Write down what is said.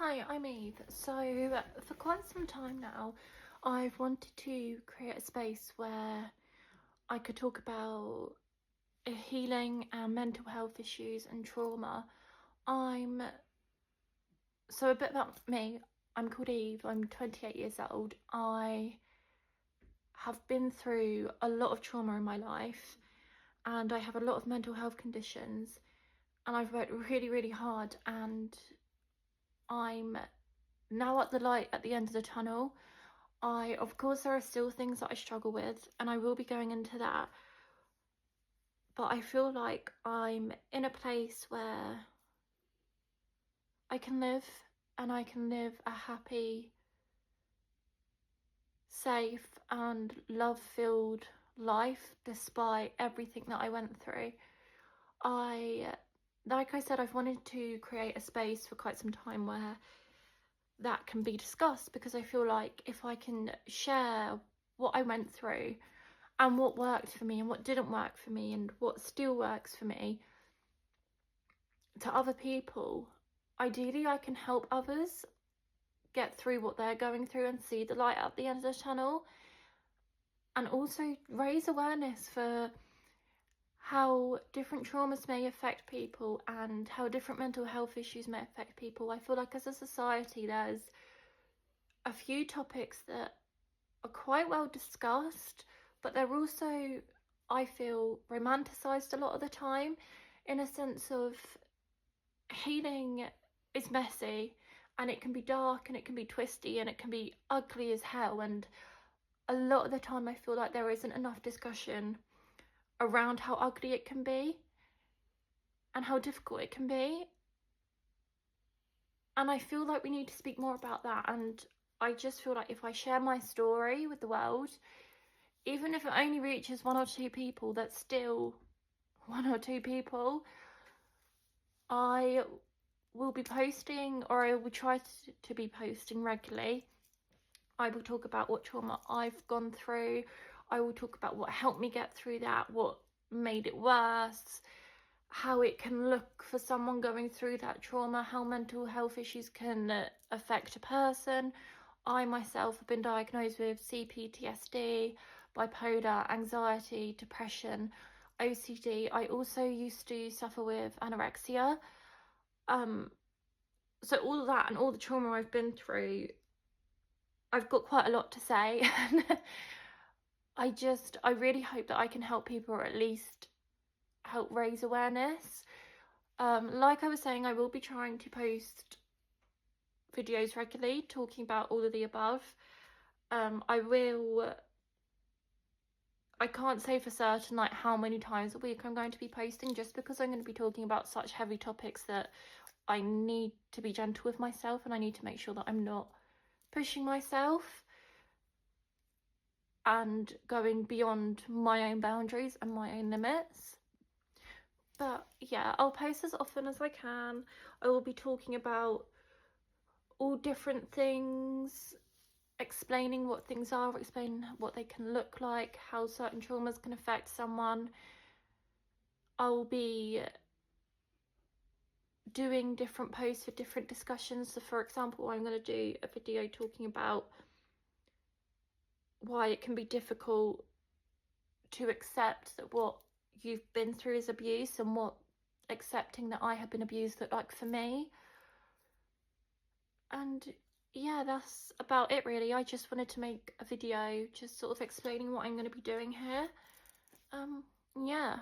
Hi, I'm Eve. So, for quite some time now, I've wanted to create a space where I could talk about healing and mental health issues and trauma. I'm so a bit about me. I'm called Eve. I'm 28 years old. I have been through a lot of trauma in my life, and I have a lot of mental health conditions, and I've worked really, really hard, and I'm now at the light at the end of the tunnel. Of course, there are still things that I struggle with, and I will be going into that. But I feel like I'm in a place where I can live, and I can live a happy, safe, and love-filled life despite everything that I went through. Like I said, I've wanted to create a space for quite some time where that can be discussed, because I feel like if I can share what I went through and what worked for me and what didn't work for me and what still works for me to other people, ideally I can help others get through what they're going through and see the light at the end of the tunnel, and also raise awareness for how different traumas may affect people and how different mental health issues may affect people. I feel like as a society there's a few topics that are quite well discussed, but they're also, I feel, romanticized a lot of the time, in a sense of healing is messy, and it can be dark, and it can be twisty, and it can be ugly as hell, and a lot of the time I feel like there isn't enough discussion around how ugly it can be and how difficult it can be, and I feel like we need to speak more about that. And I just feel like if I share my story with the world, even if it only reaches one or two people, that's still one or two people. I will be posting, or I will try to be posting regularly. I will talk about what trauma I've gone through. I will talk about what helped me get through that, what made it worse, how it can look for someone going through that trauma, how mental health issues can affect a person. I myself have been diagnosed with CPTSD, bipolar, anxiety, depression, OCD. I also used to suffer with anorexia. So all of that and all the trauma I've been through, I've got quite a lot to say. I really hope that I can help people, or at least help raise awareness. Like I was saying, I will be trying to post videos regularly talking about all of the above. I can't say for certain like how many times a week I'm going to be posting, just because I'm going to be talking about such heavy topics that I need to be gentle with myself, and I need to make sure that I'm not pushing myself and going beyond my own boundaries and my own limits. But yeah, I'll post as often as I can. I will be talking about all different things, explaining what things are, explaining what they can look like, how certain traumas can affect someone. I'll be doing different posts for different discussions. So for example, I'm going to do a video talking about why it can be difficult to accept that what you've been through is abuse, and what accepting that I have been abused looked like for me. And yeah, that's about it really. I just wanted to make a video just sort of explaining what I'm going to be doing here. Yeah.